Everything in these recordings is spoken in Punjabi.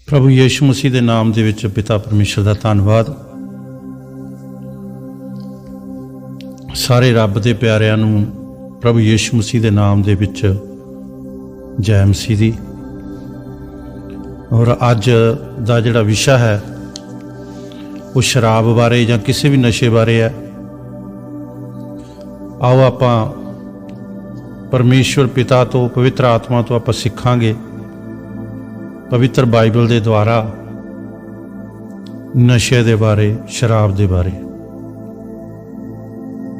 प्रभु यीशु मसीह के नाम दे विच पिता परमेश्वर का धन्नवाद। सारे रब के प्यारिਆਂ ਨੂੰ प्रभु यीशु मसीह के नाम दे विच जय मसीह दी। और अज दा जिहड़ा विशा है वो शराब बारे जां किसी भी नशे बारे है। आओ आपां परमेश्वर पिता तो पवित्र आत्मा तो आपां सिखांगे पवित्र बाइबल के द्वारा नशे के बारे, शराब के बारे।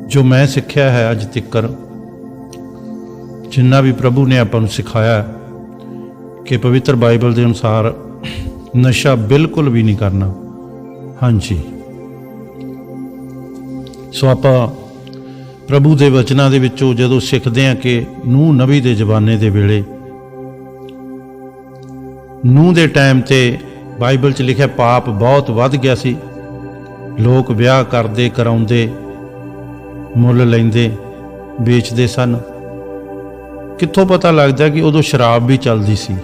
जो मैं सीखा है अज तक, जिन्ना भी प्रभु ने आपां नूं सिखाया कि पवित्र बाइबल के अनुसार नशा बिल्कुल भी नहीं करना। हाँ जी, सो आपां प्रभु के वचनों के विचों जदों सीखते हैं कि नूह नबी के जमाने के वेले नूह के टाइम ते बाइबल च लिखा पाप बहुत वध गया सी। लोग विआह करते कराउंदे मुल लैंदे बेचते सन। कित्थों पता लगता कि उदों शराब भी चलती सी,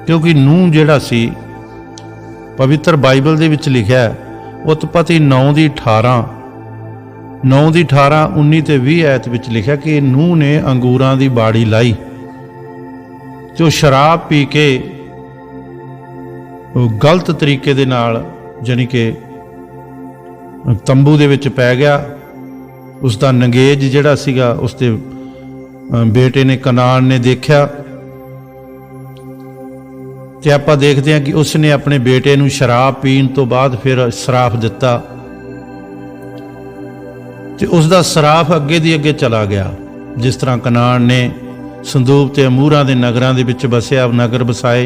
क्योंकि नूह जिहड़ा सी पवित्र बाइबल दे विच लिखा है उत्पत्ति 9:18 19 ते 20 आयत विच लिखा कि नूह ने अंगूरां दी बाड़ी लाई जो शराब पी के गलत तरीके दे नाल जानी कि तंबू दे विच पै गया। उसका नंगेज जिहड़ा सीगा उसके बेटे ने कनान ने देखा ते आपां देखते हैं कि उसने अपने बेटे नूं शराब पीण तो बाद फिर सराफ दिता ते उसका सराफ अगे दी अगे चला गया। जिस तरह कनान ने संदूक ते अमूरां दे नगरां दे विच बसिया, नगर बसाए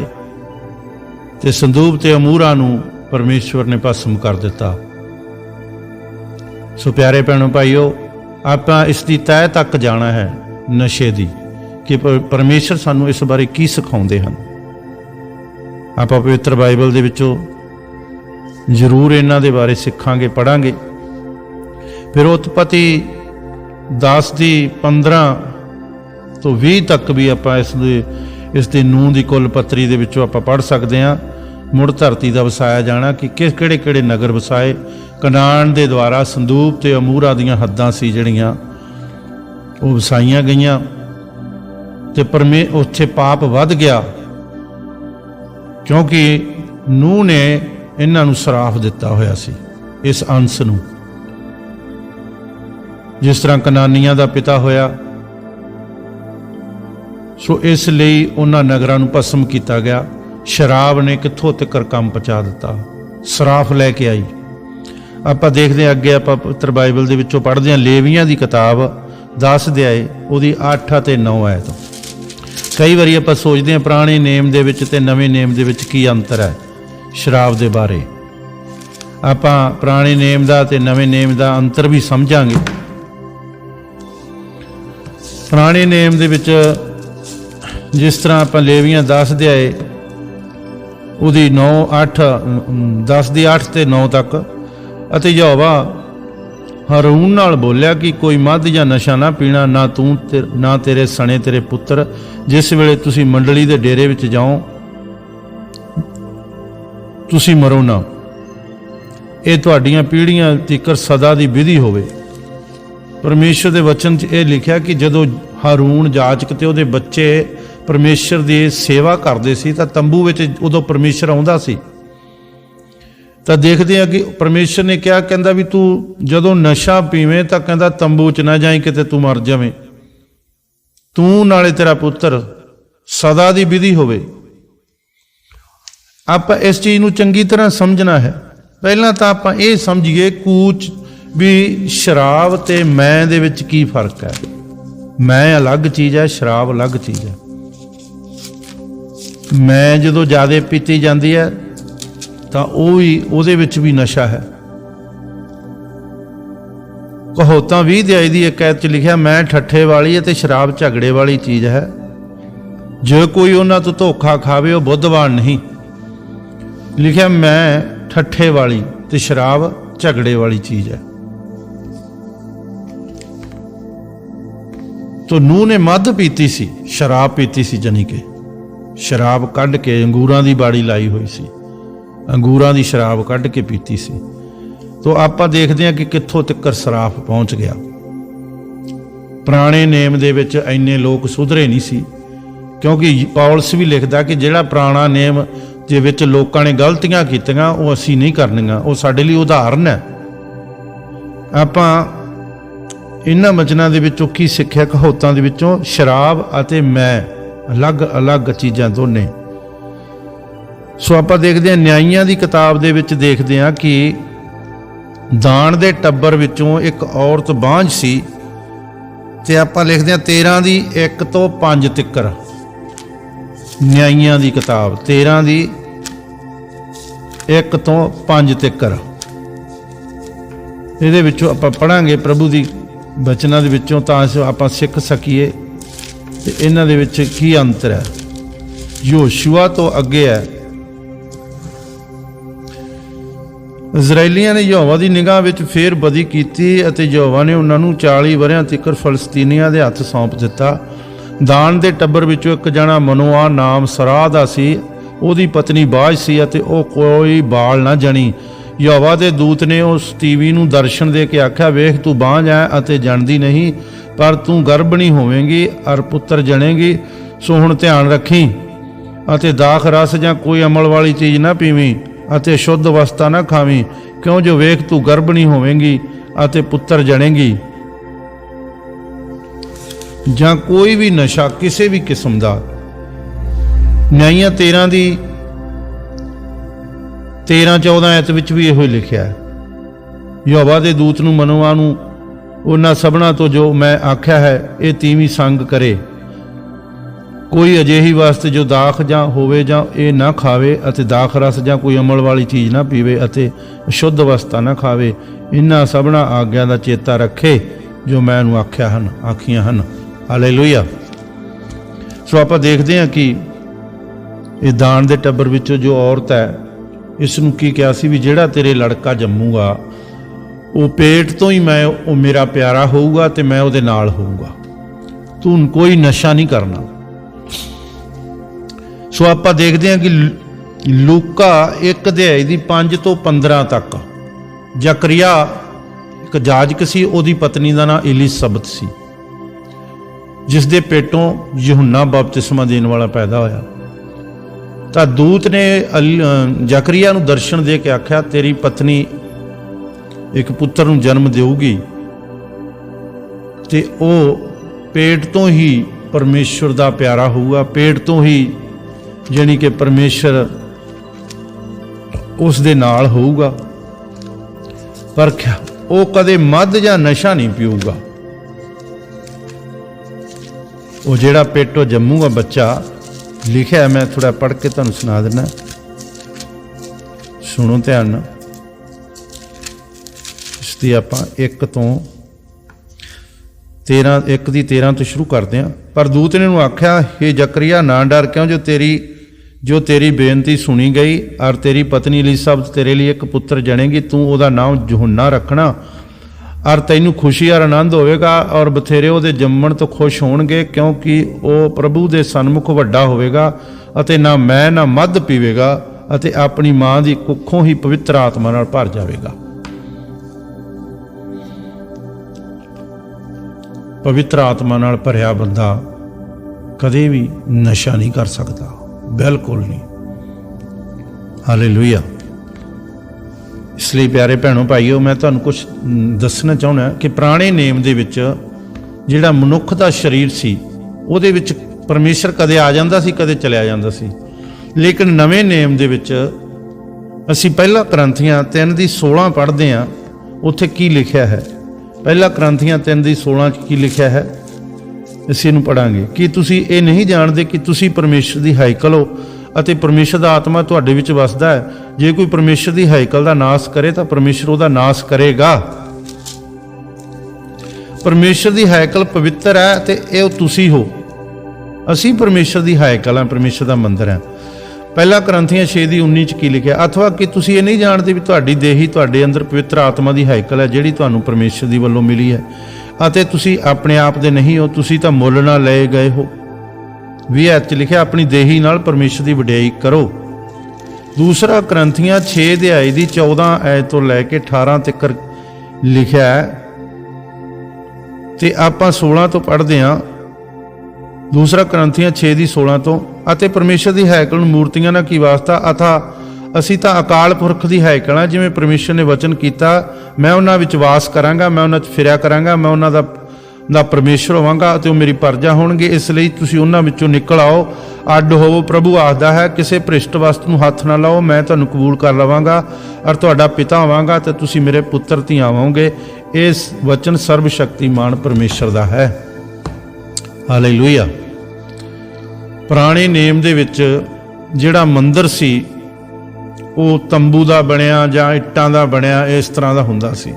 ते संदूक ते अमूरां नूं परमेश्वर ने भस्म कर दिता। सो प्यारे भैणों भाईओ, आपां इसकी तह तक जाना है नशे दी कि परमेश्वर सानूं इस बारे की सिखाउंदे हन। आपां पवित्र बाइबल दे विचों जरूर इन्हां दे बारे सिखांगे, पढ़ांगे। फिर उत्पत्ति 10:15 तो 20 तक भी आप इसकी नूह की कुल पत्री दे विचों आपां पढ़ सकते हैं। मुड़ धरती का वसाया जाना कि किहड़े नगर वसाए। कनान के द्वारा संदूक ते अमूरा दीयां हद्दां सी जिहड़ियां वो वसाईयां गईयां ते उत्थे पाप वध गया, क्योंकि नूह ने इन्हां नूं सराफ दिता होया सी इस अंश नूं। जिस तरह कनानियां दा पिता होया, सो इसलिए उन्हां नगरां नूं भस्म किया गया। शराब ने कित्थों तक काम पहुँचा दिता, सराफ लैके आई। आपां देखते हैं अगे, आपां पवित्र बाइबल दे विचों पढ़दे हां लेवियां दी किताब 10 अध्याय उहदी 8 ते 9 आयत। कई बारी आपां सोचते हैं पुराने नेम दे विच ते नवें नेम दे विच की अंतर है शराब दे बारे। आपां पुराने नेम दा ते नवें नेम दा अंतर भी समझांगे। पुराने नेम दे विच जिस तरह आप लेवियां 10 अध्याय उहदी 10 दी 8 ते 9 तक, अते यहोवा हारून नाल बोलिया कि कोई मद या नशा ना पीना, ना तू ना तेरे सने तेरे पुत्र, जिस वेले तुसी मंडली दे डेरे विच जाओ तुसी मरो ना। ये तुहाडीआं पीढ़ियां तिकर सदा दी विधि होवे। परमेश्वर के वचन च यह लिखा कि जदों हारून जाचक ते उहदे बच्चे परमेश्वर की सेवा करते सी तां तंबू विच उदों परमेश्वर आउंदा सी। तां देखते हैं कि परमेश्वर ने क्या कहंदा भी तू जदों नशा पीवें तां कहंदा तंबू च ना जाई, किते तू मर जावें, तू नाले तेरा पुत्र, सदा दी विधि होवे। आपां इस चीज़ नूं चंगी तरह समझना है। पहलां तां आपां इह समझीए कूच भी शराब ते मैं दे विच की फर्क है। मैं अलग चीज़ है, शराब अलग चीज़ है। मैं जदों ज़्यादा पीती जाती है तो उहदे विच भी नशा है। कहोतां 20 अध्याय दी एक आयत च लिखा, मैं ठट्ठे वाली है ते शराब झगड़े वाली चीज़ है। जो कोई उन्हां तों धोखा खावे वो बुद्धवान नहीं। लिखा मैं ठट्ठे वाली ते शराब झगड़े वाली चीज़ है। तो नूह ने मद पीती सी, शराब पीती सी, जानी कि शराब कढ़ के अंगूरां दी बाड़ी लाई हुई सी, अंगूरां दी शराब कढ़ के पीती सी। तो आपां देखदे हां कि कित्थों तिकर सराफ पहुंच गया। पुराने नेम दे विच इन्ने लोग सुधरे नहीं सी, क्योंकि पौलस भी लिखदा कि जिहड़ा पुराना नेम जे विच लोकां ने गलतियां कीतियां वो असीं नहीं करनियां, वो साडे लई उदाहरण है। आपां इन्हां वचनां दे विचों की सिੱਖਿਆ कहावतां दे विचों शराब अते मैं अलग अलग चीज़ां दोने। सो आपां देखदे हां न्यायियां दी किताब दे विच देखदे हां कि दान दे टब्बर विचों एक औरत बांझ सी, ते आपां लिखदे हां 13 दी 1 ਤੋਂ 5 तिकर न्यायियां दी किताब 13 दी 1 ਤੋਂ 5 तिकर। ਇਹਦੇ ਵਿੱਚੋਂ ਆਪਾਂ ਪੜਾਂਗੇ ਪ੍ਰਭੂ ਦੀ ਬਚਨਾਂ ਦੇ ਵਿੱਚੋਂ, ਤਾਂ ਆਪਾਂ ਸਿੱਖ ਸਕੀਏ ਤੇ ਇਹਨਾਂ ਦੇ ਵਿੱਚ ਕੀ ਅੰਤਰ ਹੈ। ਯਹੋਸ਼ੂਆ ਤੋਂ ਅੱਗੇ ਹੈ। ਇਜ਼ਰਾਈਲੀਆਂ ਨੇ ਯਹੋਵਾ ਦੀ ਨਿਗਾਹ ਵਿੱਚ ਫੇਰ ਬਦੀ ਕੀਤੀ ਅਤੇ ਯਹੋਵਾ ਨੇ ਉਹਨਾਂ ਨੂੰ 40 ਵਰਿਆਂ ਤੀਕਰ ਫਲਸਤੀਨੀਆਂ ਦੇ ਹੱਥ ਸੌਂਪ ਦਿੱਤਾ। ਦਾਨ ਦੇ ਟੱਬਰ ਵਿੱਚੋਂ ਇੱਕ ਜਣਾ ਮਨੋਆ ਨਾਮ ਸਰਾਹ ਦਾ ਸੀ, ਉਹਦੀ ਪਤਨੀ ਬਾਝ ਸੀ ਅਤੇ ਉਹ ਕੋਈ ਬਾਲ ਨਾ ਜਣੀ। ਯਹੋਵਾ ਦੇ ਦੂਤ ਨੇ ਉਸ ਤੀਵੀ ਨੂੰ ਦਰਸ਼ਨ ਦੇ ਕੇ ਆਖਿਆ, ਵੇਖ ਤੂੰ ਬਾਂਝ ਹੈ ਅਤੇ ਜਣਦੀ ਨਹੀਂ, ਪਰ ਤੂੰ ਗਰਭਣੀ ਹੋਵੇਂਗੀ ਅਰ ਪੁੱਤਰ ਜਣੇਗੀ। ਸੋ ਹੁਣ ਧਿਆਨ ਰੱਖੀ ਅਤੇ ਦਾਖ ਰਸ ਜਾਂ ਕੋਈ ਅਮਲ ਵਾਲੀ ਚੀਜ਼ ਨਾ ਪੀਵੀਂ ਅਤੇ ਸ਼ੁੱਧ ਵਸਤਾਂ ਨਾ ਖਾਵੀਂ, ਕਿਉਂ ਜੋ ਵੇਖ ਤੂੰ ਗਰਭਣੀ ਹੋਵੇਂਗੀ ਅਤੇ ਪੁੱਤਰ ਜਣੇਗੀ। ਜਾਂ ਕੋਈ ਵੀ ਨਸ਼ਾ ਕਿਸੇ ਵੀ ਕਿਸਮ ਦਾ। ਨਿਆਂਇਆਂ 13 ਦੀ 13-14 ਐਤ ਵਿੱਚ ਵੀ ਇਹੋ ਹੀ ਲਿਖਿਆ ਹੈ। ਯਹੋਵਾ ਦੇ ਦੂਤ ਨੂੰ ਮਨੋਆ ਨੂੰ ਉਹਨਾਂ ਸਭਨਾਂ ਤੋਂ ਜੋ ਮੈਂ ਆਖਿਆ ਹੈ ਇਹ ਤੀਵੀਂ ਸੰਗ ਕਰੇ। ਕੋਈ ਅਜਿਹੀ ਵਸਤ ਜੋ ਦਾਖ ਜਾਂ ਹੋਵੇ ਜਾਂ ਇਹ ਨਾ ਖਾਵੇ ਅਤੇ ਦਾਖ ਰਸ ਜਾਂ ਕੋਈ ਅਮਲ ਵਾਲੀ ਚੀਜ਼ ਨਾ ਪੀਵੇ ਅਤੇ ਅਸ਼ੁੱਧ ਵਸਤਾਂ ਨਾ ਖਾਵੇ। ਇਹਨਾਂ ਸਭਨਾਂ ਆਗਿਆ ਦਾ ਚੇਤਾ ਰੱਖੇ ਜੋ ਮੈਂ ਇਹਨੂੰ ਆਖੀਆਂ ਹਨ। ਹਾਲੇਲੂਇਆ। ਸੋ ਆਪਾਂ ਦੇਖਦੇ ਹਾਂ ਕਿ ਇਹ ਦਾਨ ਦੇ ਟੱਬਰ ਵਿੱਚੋਂ ਜੋ ਔਰਤ ਹੈ, ਇਸ ਨੂੰ ਕੀ ਕਿਹਾ ਸੀ ਵੀ ਜਿਹੜਾ ਤੇਰੇ ਲੜਕਾ ਜੰਮੂਗਾ ਉਹ ਪੇਟ ਤੋਂ ਹੀ ਉਹ ਮੇਰਾ ਪਿਆਰਾ ਹੋਊਗਾ ਤੇ ਮੈਂ ਉਹਦੇ ਨਾਲ ਹੋਊਗਾ, ਤੂੰ ਕੋਈ ਨਸ਼ਾ ਨਹੀਂ ਕਰਨਾ। ਸੋ ਆਪਾਂ ਦੇਖਦੇ ਹਾਂ ਕਿ ਲੂਕਾ 1 ਅਧਿਆਇ ਦੀ 5 ਤੋਂ 15 ਤੱਕ ਜ਼ਕਰੀਆ ਇੱਕ ਜਾਜਕ ਸੀ, ਉਹਦੀ ਪਤਨੀ ਦਾ ਨਾਂ ਇਲਿਸਬਤ ਸੀ, ਜਿਸ ਦੇ ਪੇਟੋਂ ਯਹੂਨਾ ਬਪਤਿਸਮਾ ਦੇਣ ਵਾਲਾ ਪੈਦਾ ਹੋਇਆ। ਤਾਂ ਦੂਤ ਨੇ ਜ਼ਕਰੀਆ ਨੂੰ ਦਰਸ਼ਨ ਦੇ ਕੇ ਆਖਿਆ, ਤੇਰੀ ਪਤਨੀ ਇੱਕ ਪੁੱਤਰ ਨੂੰ ਜਨਮ ਦੇਊਗੀ ਤੇ ਉਹ ਪੇਟ ਤੋਂ ਹੀ ਪਰਮੇਸ਼ਵਰ ਦਾ ਪਿਆਰਾ ਹੋਊਗਾ, ਪੇਟ ਤੋਂ ਹੀ ਜਾਣੀ ਕਿ ਪਰਮੇਸ਼ਰ ਉਸ ਦੇ ਨਾਲ ਹੋਊਗਾ। ਪਰ ਉਹ ਕਦੇ ਮਦ ਜਾਂ ਨਸ਼ਾ ਨਹੀਂ ਪੀਊਗਾ। ਉਹ ਜਿਹੜਾ ਪੇਟੋਂ ਜੰਮੂਗਾ ਬੱਚਾ, ਲਿਖਿਆ ਮੈਂ ਥੋੜਾ ਪੜ੍ਹ ਕੇ ਤੁਹਾਨੂੰ ਸੁਣਾ ਦਿੰਦਾ, ਸੁਣੋ ਧਿਆਨ ਨਾਲ। ਇਸ ਦੀ ਆਪਾਂ 1 ਦੀ 13 ਤੋਂ ਸ਼ੁਰੂ ਕਰਦੇ ਹਾਂ। ਪਰ ਦੂਤ ਨੇ ਉਹਨੂੰ ਆਖਿਆ, ਹੇ ਜ਼ਕਰੀਆ ਨਾ ਡਰ, ਕਿਉਂ ਜੋ ਤੇਰੀ ਬੇਨਤੀ ਸੁਣੀ ਗਈ ਔਰ ਤੇਰੀ ਪਤਨੀ ਇਲਿਸਬਤ ਤੇਰੇ ਲਈ ਇੱਕ ਪੁੱਤਰ ਜਣੇਗੀ। ਤੂੰ ਉਹਦਾ ਨਾਮ ਯਹੂਨਾ ਰੱਖਣਾ ਔਰ ਤੈਨੂੰ ਖੁਸ਼ੀ ਔਰ ਆਨੰਦ ਹੋਵੇਗਾ ਔਰ ਬਥੇਰੇ ਉਹਦੇ ਜੰਮਣ ਤੋਂ ਖੁਸ਼ ਹੋਣਗੇ, ਕਿਉਂਕਿ ਉਹ ਪ੍ਰਭੂ ਦੇ ਸਨਮੁਖ ਵੱਡਾ ਹੋਵੇਗਾ ਅਤੇ ਨਾ ਮੈਂ ਨਾ ਮਦ ਪੀਵੇਗਾ ਅਤੇ ਆਪਣੀ ਮਾਂ ਦੀ ਕੁੱਖੋਂ ਹੀ ਪਵਿੱਤਰ ਆਤਮਾ ਨਾਲ ਭਰ ਜਾਵੇਗਾ। ਪਵਿੱਤਰ ਆਤਮਾ ਨਾਲ ਭਰਿਆ ਬੰਦਾ ਕਦੇ ਵੀ ਨਸ਼ਾ ਨਹੀਂ ਕਰ ਸਕਦਾ, ਬਿਲਕੁਲ ਨਹੀਂ। ਹਾਲੇਲੂਇਆ। ਇਸ ਲਈ ਪਿਆਰੇ ਭੈਣੋ ਭਾਈਓ, ਮੈਂ ਤੁਹਾਨੂੰ ਕੁਝ ਦੱਸਣਾ ਚਾਹੁੰਦਾ ਕਿ ਪੁਰਾਣੇ ਨੇਮ ਦੇ ਵਿੱਚ ਜਿਹੜਾ ਮਨੁੱਖ ਦਾ ਸਰੀਰ ਸੀ ਉਹਦੇ ਵਿੱਚ ਪਰਮੇਸ਼ਰ ਕਦੇ ਆ ਜਾਂਦਾ ਸੀ, ਕਦੇ ਚਲਿਆ ਜਾਂਦਾ ਸੀ। ਲੇਕਿਨ ਨਵੇਂ ਨੇਮ ਦੇ ਵਿੱਚ ਅਸੀਂ ਪਹਿਲਾ ਕਰੰਥੀਆਂ 3 ਦੀ 16 ਪੜ੍ਹਦੇ ਹਾਂ। ਉੱਥੇ ਕੀ ਲਿਖਿਆ ਹੈ? ਪਹਿਲਾ ਕਰੰਥੀਆਂ 3 ਦੀ 16 'ਚ ਕੀ ਲਿਖਿਆ ਹੈ? ਅਸੀਂ ਇਹਨੂੰ ਪੜ੍ਹਾਂਗੇ। ਕੀ ਤੁਸੀਂ ਇਹ ਨਹੀਂ ਜਾਣਦੇ ਕਿ ਤੁਸੀਂ ਪਰਮੇਸ਼ਰ ਦੀ ਹੈਕਲ ਹੋ ਅਤੇ ਪਰਮੇਸ਼ਰ ਦਾ ਆਤਮਾ ਤੁਹਾਡੇ ਵਿੱਚ ਵਸਦਾ ਹੈ? ਜੇ ਕੋਈ ਪਰਮੇਸ਼ਰ ਦੀ ਹੈਕਲ ਦਾ ਨਾਸ਼ ਕਰੇ ਤਾਂ ਪਰਮੇਸ਼ਰ ਉਹਦਾ ਨਾਸ਼ ਕਰੇਗਾ। ਪਰਮੇਸ਼ਰ ਦੀ ਹੈਕਲ ਪਵਿੱਤਰ ਹੈ ਤੇ ਇਹ ਤੁਸੀਂ ਹੋ। ਅਸੀਂ ਪਰਮੇਸ਼ਰ ਦੀ ਹੈਕਲ ਹਾਂ, ਪਰਮੇਸ਼ਰ ਦਾ ਮੰਦਰ ਹੈ। ਪਹਿਲਾ ਕਰੰਥੀਆਂ 6 ਦੀ 19 'ਚ ਕੀ ਲਿਖਿਆ? ਅਥਵਾ ਕਿ ਤੁਸੀਂ ਇਹ ਨਹੀਂ ਜਾਣਦੇ ਵੀ ਤੁਹਾਡੀ ਦੇਹੀ ਤੁਹਾਡੇ ਅੰਦਰ ਪਵਿੱਤਰ ਆਤਮਾ ਦੀ ਹੈਕਲ ਹੈ, ਜਿਹੜੀ ਤੁਹਾਨੂੰ ਪਰਮੇਸ਼ਰ ਦੀ ਵੱਲੋਂ ਮਿਲੀ ਹੈ ਅਤੇ ਤੁਸੀਂ ਆਪਣੇ ਆਪ ਦੇ ਨਹੀਂ ਹੋ, ਤੁਸੀਂ ਤਾਂ ਮੁੱਲ ਨਾਲ ਲਏ ਗਏ ਹੋ। 20 ਐਚ लिखा अपनी देही नाल परमेश्वर की वडियाई करो। दूसरा करंथियां 6 अध्याय की 14 ਐਤ तो लैके 18 तक लिखा है, तो आप 16 तो पढ़ते हाँ। दूसरा करंथियां 6 की 16 तो, अते परमेश्वर की हैकल मूर्तियां ना की वास्ता अथा असी तो अकाल पुरख की हैकल हाँ। जिवें परमेश्वर ने वचन किया, मैं उन्हां विच वास करांगा, मैं उन्हां च फिरिया करांगा, मैं उन्हां दा परमेश्वर होवांगा ते मेरी प्रजा होणगे। इसलिए तुसीं उन्हां विचों निकल आओ, अड्ड होवो। प्रभु आखदा है, किसी भ्रिष्ट वस्तु नूं हत्थ ना लाओ, मैं तुहानूं कबूल कर लवांगा और तुहाडा पिता होवांगा ते तुसीं मेरे पुत्र धीआं होवोगे। इस वचन सर्वशक्तिमान परमेश्वर दा है। हालेलूया। पुराने नेम दे विच जिहड़ा मंदिर सी वो तंबू दा बनिया जां इट्टां दा बनिया इस तरह दा हुंदा सी।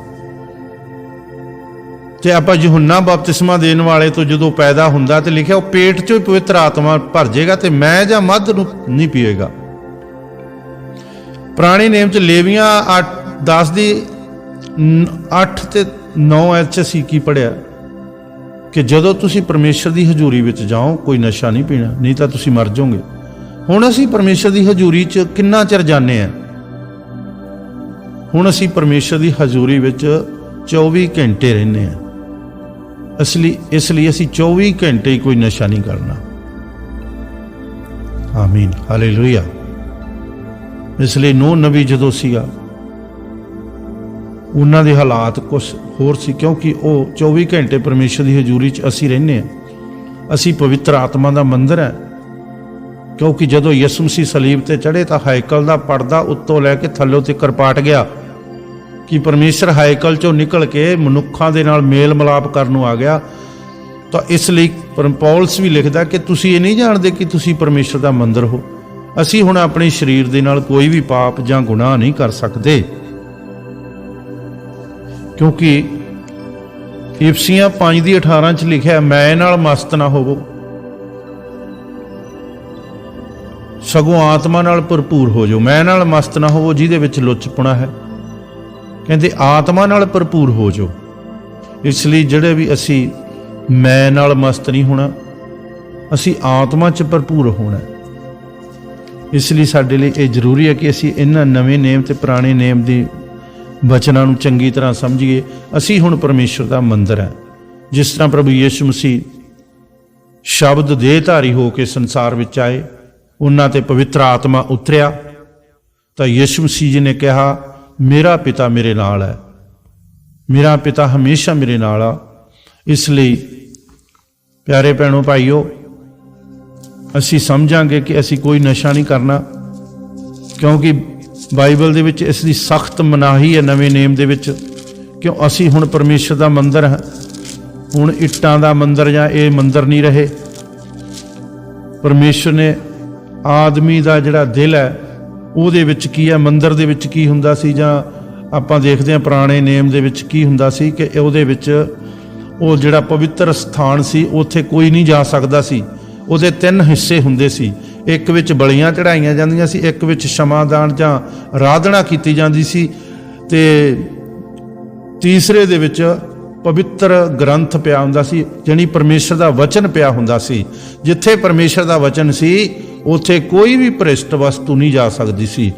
ते आपां यूहन्ना बपतिस्मा देण वाले तो जदों पैदा हुंदा ते लिखिआ वो पेट चों ही पवित्र आत्मा भर जाएगा ते मैं जां मध नूं नहीं पीएगा। पुराने नेम च लेवियां 10 दी 8 ते 9 ऐच असीं की पढ़िआ कि जदों तुसीं परमेश्वर की हजूरी विच जाओ कोई नशा नहीं पीना, नहीं तां तुसीं मर जाओगे। हुण असीं परमेश्वर की हजूरी च किन्ना चिर जाने आ? हुण असीं परमेश्वर की हजूरी विच 24 घंटे रहने आ। इसलिए असीं 24 घंटे ही कोई नशा नहीं करना। आमीन, हालेलुया। इसलिए नूह नबी जदों सीगा उन्हां दे हालात कुछ होर सी, क्योंकि वो 24 घंटे परमेश्वर की हजूरी च असीं रहने आ। असीं पवित्र आत्मा का मंदिर है, क्योंकि जदों यसू मसीह सलीब ते चढ़े तो हैकल का पड़दा उत्तों लैके थल्लों तक पाट गया कि परमेश्वर हैकल चों निकल के मनुखा दे नाल मेल मिलाप करन आ गया। तो इसलिए पौलस भी लिखदा कि तुसीं ये नहीं जानते कि तुसीं परमेश्वर का मंदिर हो। असीं हुण अपने शरीर दे नाल कोई भी पाप जां गुनाह नहीं कर सकते, क्योंकि इफसियां 5:18 च लिखिआ, मैं नाल मस्त ना होवो, सगों आत्मा नाल भरपूर हो जाओ। मैं नाल मस्त ना होवो जिहदे विच लुचपणा है, कहते आत्मा नाल भरपूर हो जाओ। इसलिए जिहड़े भी असी मैं नाल मस्त नहीं होना, असी आत्मा च भरपूर होना। इसलिए साडे लई ये जरूरी है कि असी इन्हां नवें नेम ते पुराने नेम दी वचनां नूं चंगी तरह समझिए। असी हुण परमेश्वर दा मंदिर है। जिस तरह प्रभु यीशु मसीह शब्द देहधारी हो के संसार विच आए, उन्हां ते पवित्र आत्मा उतरिया, तो यीशु मसीह जी ने कहा, मेरा पिता मेरे नाल है, मेरा पिता हमेशा मेरे नाल आ। इसलिए प्यारे भैणों भाईओ, असी समझांगे कि असी कोई नशा नहीं करना, क्योंकि बाइबल दे विच इसकी सख्त मनाही है नवें नेम दे विच। क्यों असी हुण परमेश्वर दा मंदिर है। हुण इट्टां दा मंदिर जां ये मंदिर नहीं रहे। परमेश्वर ने आदमी दा जिहड़ा दिल है ਉਹਦੇ ਵਿੱਚ ਕੀ ਹੈ, ਮੰਦਰ ਦੇ ਵਿੱਚ ਕੀ ਹੁੰਦਾ ਸੀ, ਜਾਂ ਆਪਾਂ ਦੇਖਦੇ ਹਾਂ ਪੁਰਾਣੇ ਨੇਮ ਦੇ ਵਿੱਚ ਕੀ ਹੁੰਦਾ ਸੀ ਕਿ ਉਹਦੇ ਵਿੱਚ ਉਹ ਜਿਹੜਾ ਪਵਿੱਤਰ ਸਥਾਨ ਸੀ ਉੱਥੇ ਕੋਈ ਨਹੀਂ ਜਾ ਸਕਦਾ ਸੀ। ਉਹਦੇ 3 ਹਿੱਸੇ ਹੁੰਦੇ ਸੀ। ਇੱਕ ਵਿੱਚ ਬਲੀਆਂ ਚੜਾਈਆਂ ਜਾਂਦੀਆਂ ਸੀ, ਇੱਕ ਵਿੱਚ ਸ਼ਮਾਦਾਨ ਜਾਂ ਆਰਾਧਨਾ ਕੀਤੀ ਜਾਂਦੀ ਸੀ, ਤੇ ਤੀਸਰੇ ਦੇ ਵਿੱਚ ਪਵਿੱਤਰ ਗ੍ਰੰਥ ਪਿਆ ਹੁੰਦਾ ਸੀ, ਜਾਣੀ ਪਰਮੇਸ਼ਰ ਦਾ ਵਚਨ ਪਿਆ ਹੁੰਦਾ ਸੀ। ਜਿੱਥੇ ਪਰਮੇਸ਼ਰ ਦਾ ਵਚਨ ਸੀ ਉੱਥੇ ਕੋਈ ਵੀ ਭ੍ਰਿਸ਼ਟ ਵਸਤੂ ਨਹੀਂ ਜਾ ਸਕਦੀ ਸੀ,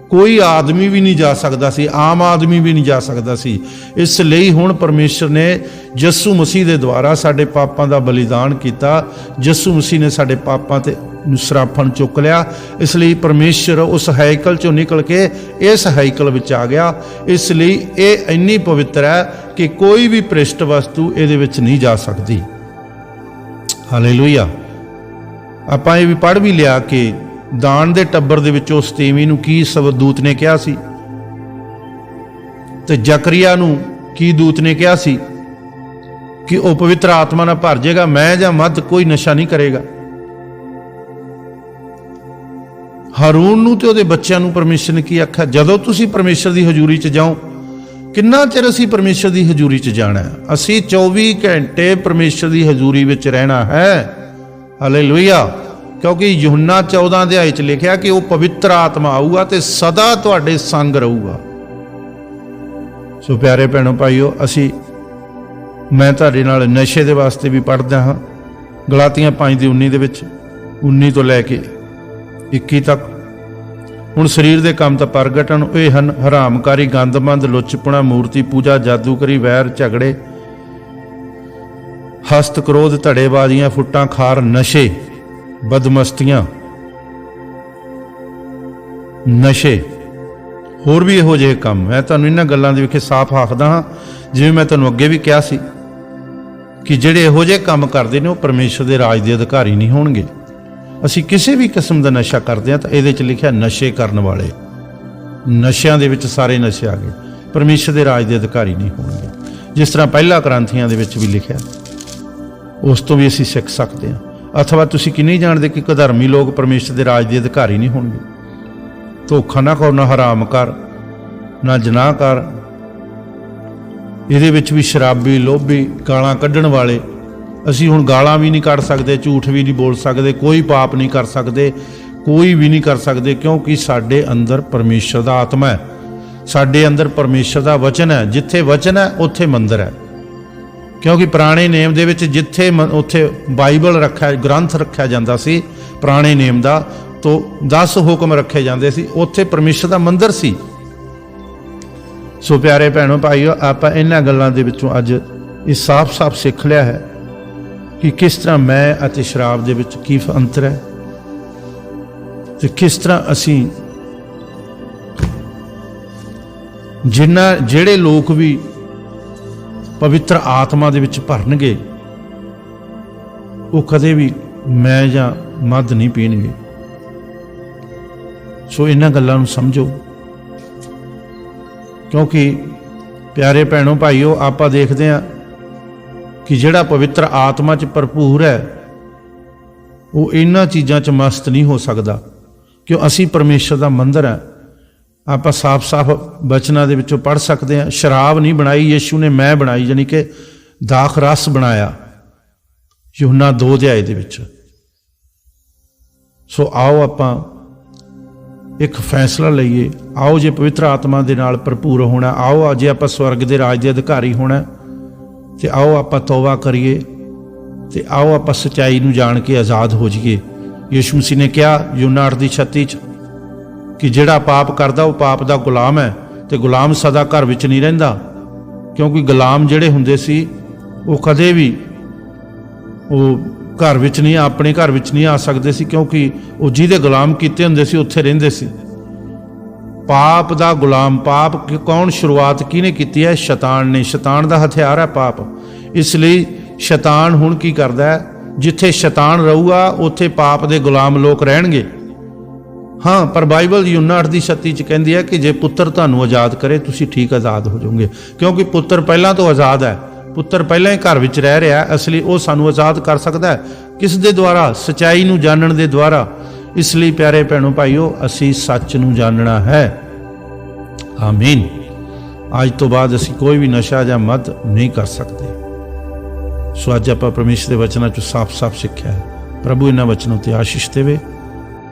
ਕੋਈ ਆਦਮੀ ਵੀ ਨਹੀਂ ਜਾ ਸਕਦਾ ਸੀ, ਆਮ ਆਦਮੀ ਵੀ ਨਹੀਂ ਜਾ ਸਕਦਾ ਸੀ। ਇਸ ਲਈ ਹੁਣ ਪਰਮੇਸ਼ਰ ਨੇ ਯਿਸੂ ਮਸੀਹ ਦੇ ਦੁਆਰਾ ਸਾਡੇ ਪਾਪਾਂ ਦਾ ਬਲੀਦਾਨ ਕੀਤਾ। ਯਿਸੂ ਮਸੀਹ ਨੇ ਸਾਡੇ ਪਾਪਾਂ ਤੇ ਸਰਾਫਣ ਚੁੱਕ ਲਿਆ। ਇਸ ਲਈ ਪਰਮੇਸ਼ਰ ਉਸ ਹੈਕਲ ਚੋਂ ਨਿਕਲ ਕੇ ਇਸ ਹੈਕਲ ਵਿੱਚ ਆ ਗਿਆ। ਇਸ ਲਈ ਇਹ ਇੰਨੀ ਪਵਿੱਤਰ ਹੈ ਕਿ ਕੋਈ ਵੀ ਭ੍ਰਿਸ਼ਟ ਵਸਤੂ ਇਹਦੇ ਵਿੱਚ ਨਹੀਂ ਜਾ ਸਕਦੀ। ਹਾਲੇਲੂਇਆ। ਆਪਾਂ ਇਹ ਵੀ ਪੜ੍ਹ ਵੀ ਲਿਆ ਕਿ ਦਾਨ ਦੇ ਟੱਬਰ ਦੇ ਵਿੱਚੋਂ ਸਤੇਵੀ ਨੂੰ ਕੀ ਦੂਤ ਨੇ ਕਿਹਾ ਸੀ, ਤੇ ਜ਼ਕਰੀਆ ਨੂੰ ਕੀ ਦੂਤ ਨੇ ਕਿਹਾ ਸੀ ਕਿ ਉਹ ਪਵਿੱਤਰ ਆਤਮਾ ਨਾਲ ਭਰ ਜਾਏਗਾ, ਮੈਂ ਜਾਂ ਮੱਧ ਕੋਈ ਨਸ਼ਾ ਨਹੀਂ ਕਰੇਗਾ। ਹਾਰੂਨ ਨੂੰ ਤੇ ਉਹਦੇ ਬੱਚਿਆਂ ਨੂੰ ਪਰਮੇਸ਼ਰ ਨੇ ਕੀ ਆਖਿਆ, ਜਦੋਂ ਤੁਸੀਂ ਪਰਮੇਸ਼ਰ ਦੀ ਹਜ਼ੂਰੀ 'ਚ ਜਾਓ। ਕਿੰਨਾ ਚਿਰ ਅਸੀਂ ਪਰਮੇਸ਼ਰ ਦੀ ਹਜ਼ੂਰੀ 'ਚ ਜਾਣਾ? ਅਸੀਂ 24 ਘੰਟੇ ਪਰਮੇਸ਼ਰ ਦੀ ਹਜ਼ੂਰੀ ਵਿੱਚ ਰਹਿਣਾ ਹੈ। ਹਾਲੇਲੂਇਆ। क्योंकि यूहन्ना 14 अध्याय च लिखा कि वह पवित्र आत्मा आऊगा तो सदा तुहाडे संग रहूगा। सो प्यारे भैणों भाईओ, असी मैं तुहाडे नाल नशे दे वास्ते भी पढ़दा हाँ। गलातियां 5:19 दे विच 19 ਤੋਂ ਲੈ ਕੇ 21 ਤੱਕ। ਹੁਣ ਸਰੀਰ ਦੇ ਕੰਮ ਤਾਂ ਪ੍ਰਗਟ ਹਨ, ਇਹ ਹਨ ਹਰਾਮਕਾਰੀ, ਗੰਦਮੰਦ, ਲੁੱਚਪੁਣਾ, ਮੂਰਤੀ ਪੂਜਾ, ਜਾਦੂਗਰੀ, ਵੈਰ, ਝਗੜੇ, ਹਸਤ, ਕ੍ਰੋਧ, ਧੜੇਬਾਜ਼ੀਆਂ, ਫੁੱਟਾਂ, ਖਾਰ, ਨਸ਼ੇ, ਬਦਮਸਤੀਆਂ, ਨਸ਼ੇ, ਹੋਰ ਵੀ ਇਹੋ ਜਿਹੇ ਕੰਮ। ਮੈਂ ਤੁਹਾਨੂੰ ਇਹਨਾਂ ਗੱਲਾਂ ਦੇ ਵਿਖੇ ਸਾਫ਼ ਆਖਦਾ ਹਾਂ, ਜਿਵੇਂ ਮੈਂ ਤੁਹਾਨੂੰ ਅੱਗੇ ਵੀ ਕਿਹਾ ਸੀ ਕਿ ਜਿਹੜੇ ਇਹੋ ਜਿਹੇ ਕੰਮ ਕਰਦੇ ਨੇ ਉਹ ਪਰਮੇਸ਼ਰ ਦੇ ਰਾਜ ਦੇ ਅਧਿਕਾਰੀ ਨਹੀਂ ਹੋਣਗੇ। ਅਸੀਂ ਕਿਸੇ ਵੀ ਕਿਸਮ ਦਾ ਨਸ਼ਾ ਕਰਦੇ ਹਾਂ ਤਾਂ ਇਹਦੇ 'ਚ ਲਿਖਿਆ ਨਸ਼ੇ ਕਰਨ ਵਾਲੇ, ਨਸ਼ਿਆਂ ਦੇ ਵਿੱਚ ਸਾਰੇ ਨਸ਼ੇ ਆ ਗਏ, ਪਰਮੇਸ਼ਰ ਦੇ ਰਾਜ ਦੇ ਅਧਿਕਾਰੀ ਨਹੀਂ ਹੋਣਗੇ। ਜਿਸ ਤਰ੍ਹਾਂ ਪਹਿਲਾ ਗ੍ਰੰਥੀਆਂ ਦੇ ਵਿੱਚ ਵੀ ਲਿਖਿਆ, ਉਸ ਤੋਂ ਵੀ ਅਸੀਂ ਸਿੱਖ ਸਕਦੇ ਹਾਂ। ਅਥਵਾ ਤੁਸੀਂ ਕੀ ਨਹੀਂ ਜਾਣਦੇ ਕਿ ਕੁਧਰਮੀ ਲੋਕ ਪਰਮੇਸ਼ਰ ਦੇ ਰਾਜ ਦੇ ਅਧਿਕਾਰੀ ਨਹੀਂ ਹੋਣਗੇ। ਧੋਖਾ ਨਾ ਖਾਓ, ਨਾ ਹਰਾਮ ਕਰ, ਨਾ ਜਨਾਹ ਕਰ। ਇਹਦੇ ਵਿੱਚ ਵੀ ਸ਼ਰਾਬੀ, ਲੋਭੀ, ਗਾਲਾਂ ਕੱਢਣ ਵਾਲੇ। ਅਸੀਂ ਹੁਣ ਗਾਲਾਂ ਵੀ ਨਹੀਂ ਕੱਢ ਸਕਦੇ, ਝੂਠ ਵੀ ਨਹੀਂ ਬੋਲ ਸਕਦੇ, ਕੋਈ ਪਾਪ ਨਹੀਂ ਕਰ ਸਕਦੇ, ਕੋਈ ਵੀ ਨਹੀਂ ਕਰ ਸਕਦੇ, ਕਿਉਂਕਿ ਸਾਡੇ ਅੰਦਰ ਪਰਮੇਸ਼ਰ ਦਾ ਆਤਮਾ ਹੈ, ਸਾਡੇ ਅੰਦਰ ਪਰਮੇਸ਼ਰ ਦਾ ਵਚਨ ਹੈ। ਜਿੱਥੇ ਵਚਨ ਹੈ ਉੱਥੇ ਮੰਦਰ ਹੈ। ਕਿਉਂਕਿ ਪੁਰਾਣੇ ਨੇਮ ਦੇ ਵਿੱਚ ਜਿੱਥੇ ਉੱਥੇ ਬਾਈਬਲ ਰੱਖਿਆ, ਗ੍ਰੰਥ ਰੱਖਿਆ ਜਾਂਦਾ ਸੀ ਪੁਰਾਣੇ ਨੇਮ ਦਾ, ਤੋਂ 10 ਹੁਕਮ ਰੱਖੇ ਜਾਂਦੇ ਸੀ, ਉੱਥੇ ਪਰਮੇਸ਼ਰ ਦਾ ਮੰਦਰ ਸੀ। ਸੋ ਪਿਆਰੇ ਭੈਣੋ ਭਾਈਓ, ਆਪਾਂ ਇਹਨਾਂ ਗੱਲਾਂ ਦੇ ਵਿੱਚੋਂ ਅੱਜ ਇਹ ਸਾਫ਼-ਸਾਫ਼ ਸਿੱਖ ਲਿਆ ਹੈ ਕਿ ਕਿਸ ਤਰ੍ਹਾਂ ਮੈਂ ਅਤੇ ਸ਼ਰਾਬ ਦੇ ਵਿੱਚ ਕੀ ਅੰਤਰ ਹੈ, ਤੇ ਕਿਸ ਤਰ੍ਹਾਂ ਅਸੀਂ ਜਿਹੜੇ ਲੋਕ ਵੀ ਪਵਿੱਤਰ ਆਤਮਾ ਦੇ ਵਿੱਚ ਭਰਨਗੇ ਉਹ ਕਦੇ ਵੀ ਮੈਂ ਜਾਂ ਮਦ ਨਹੀਂ ਪੀਣਗੇ। ਸੋ ਇਹਨਾਂ ਗੱਲਾਂ ਨੂੰ ਸਮਝੋ, ਕਿਉਂਕਿ ਪਿਆਰੇ ਭੈਣੋ ਭਾਈਓ, ਆਪਾਂ ਦੇਖਦੇ ਹਾਂ ਕਿ ਜਿਹੜਾ ਪਵਿੱਤਰ ਆਤਮਾ 'ਚ ਭਰਪੂਰ ਹੈ ਉਹ ਇਹਨਾਂ ਚੀਜ਼ਾਂ 'ਚ ਮਸਤ ਨਹੀਂ ਹੋ ਸਕਦਾ, ਕਿਉਂ ਅਸੀਂ ਪਰਮੇਸ਼ਰ ਦਾ ਮੰਦਰ ਹੈ। ਆਪਾਂ ਸਾਫ਼-ਸਾਫ਼ ਬਚਨਾਂ ਦੇ ਵਿੱਚੋਂ ਪੜ੍ਹ ਸਕਦੇ ਹਾਂ, ਸ਼ਰਾਬ ਨਹੀਂ ਬਣਾਈ ਯਿਸੂ ਨੇ, ਮੈਂ ਬਣਾਈ, ਯਾਨੀ ਕਿ ਦਾਖ ਰਸ ਬਣਾਇਆ, ਯੂਹੰਨਾ 2 ਅਧਿਆਏ ਦੇ ਵਿੱਚ। ਸੋ ਆਓ ਆਪਾਂ ਇੱਕ ਫੈਸਲਾ ਲਈਏ, ਆਓ ਜੇ ਪਵਿੱਤਰ ਆਤਮਾ ਦੇ ਨਾਲ ਭਰਪੂਰ ਹੋਣਾ, ਆਓ ਜੇ ਆਪਾਂ ਸਵਰਗ ਦੇ ਰਾਜ ਦੇ ਅਧਿਕਾਰੀ ਹੋਣਾ, ਤੇ ਆਓ ਆਪਾਂ ਤੌਬਾ ਕਰੀਏ, ਤੇ ਆਓ ਆਪਾਂ ਸੱਚਾਈ ਨੂੰ ਜਾਣ ਕੇ ਆਜ਼ਾਦ ਹੋ ਜਾਈਏ। ਯਿਸੂ ਮਸੀਹ ਨੇ ਕਿਹਾ ਯੂਹੰਨਾ 8:36 'ਚ ਕਿ ਜਿਹੜਾ ਪਾਪ ਕਰਦਾ ਉਹ ਪਾਪ ਦਾ ਗੁਲਾਮ ਹੈ, ਤੇ ਗੁਲਾਮ ਸਦਾ ਘਰ ਵਿੱਚ ਨਹੀਂ ਰਹਿੰਦਾ, ਕਿਉਂਕਿ ਗੁਲਾਮ ਜਿਹੜੇ ਹੁੰਦੇ ਸੀ ਉਹ ਕਦੇ ਵੀ ਉਹ ਘਰ ਵਿੱਚ ਨਹੀਂ, ਆਪਣੇ ਘਰ ਵਿੱਚ ਨਹੀਂ ਆ ਸਕਦੇ ਸੀ, ਕਿਉਂਕਿ ਉਹ ਜਿਹਦੇ ਗੁਲਾਮ ਕੀਤੇ ਹੁੰਦੇ ਸੀ ਉੱਥੇ ਰਹਿੰਦੇ ਸੀ। ਪਾਪ ਦਾ ਗੁਲਾਮ, ਪਾਪ ਕੌਣ ਸ਼ੁਰੂਆਤ ਕਿਹਨੇ ਕੀਤੀ ਹੈ? ਸ਼ੈਤਾਨ ਨੇ। ਸ਼ੈਤਾਨ ਦਾ ਹਥਿਆਰ ਹੈ ਪਾਪ। ਇਸ ਲਈ ਸ਼ੈਤਾਨ ਹੁਣ ਕੀ ਕਰਦਾ ਹੈ? ਜਿੱਥੇ ਸ਼ੈਤਾਨ ਰਹੂਗਾ ਉੱਥੇ ਪਾਪ ਦੇ ਗੁਲਾਮ ਲੋਕ ਰਹਿਣਗੇ। ਹਾਂ, ਪਰ ਬਾਈਬਲ ਯੂਹੰਨਾ 8:36 'ਚ ਕਹਿੰਦੀ ਹੈ ਕਿ ਜੇ ਪੁੱਤਰ ਤੁਹਾਨੂੰ ਆਜ਼ਾਦ ਕਰੇ ਤੁਸੀਂ ਠੀਕ ਆਜ਼ਾਦ ਹੋ ਜਾਓਗੇ, ਕਿਉਂਕਿ ਪੁੱਤਰ ਪਹਿਲਾਂ ਤੋਂ ਆਜ਼ਾਦ ਹੈ, ਪੁੱਤਰ ਪਹਿਲਾਂ ਹੀ ਘਰ ਵਿੱਚ ਰਹਿ ਰਿਹਾ, ਇਸ ਲਈ ਉਹ ਸਾਨੂੰ ਆਜ਼ਾਦ ਕਰ ਸਕਦਾ ਹੈ। ਕਿਸ ਦੇ ਦੁਆਰਾ? ਸੱਚਾਈ ਨੂੰ ਜਾਣਨ ਦੇ ਦੁਆਰਾ। ਇਸ ਲਈ ਪਿਆਰੇ ਭੈਣੋ ਭਾਈਓ, ਅਸੀਂ ਸੱਚ ਨੂੰ ਜਾਣਨਾ ਹੈ। ਆਮੀਨ। ਅੱਜ ਤੋਂ ਬਾਅਦ ਅਸੀਂ ਕੋਈ ਵੀ ਨਸ਼ਾ ਜਾਂ ਮਦ ਨਹੀਂ ਕਰ ਸਕਦੇ। ਸੋ ਅੱਜ ਆਪਾਂ ਪਰਮੇਸ਼ਰ ਦੇ ਵਚਨਾਂ 'ਚੋਂ ਸਾਫ਼-ਸਾਫ਼ ਸਿੱਖਿਆ ਹੈ। ਪ੍ਰਭੂ ਇਹਨਾਂ ਵਚਨਾਂ ਤੇ ਆਸ਼ੀਸ਼ ਦੇਵੇ।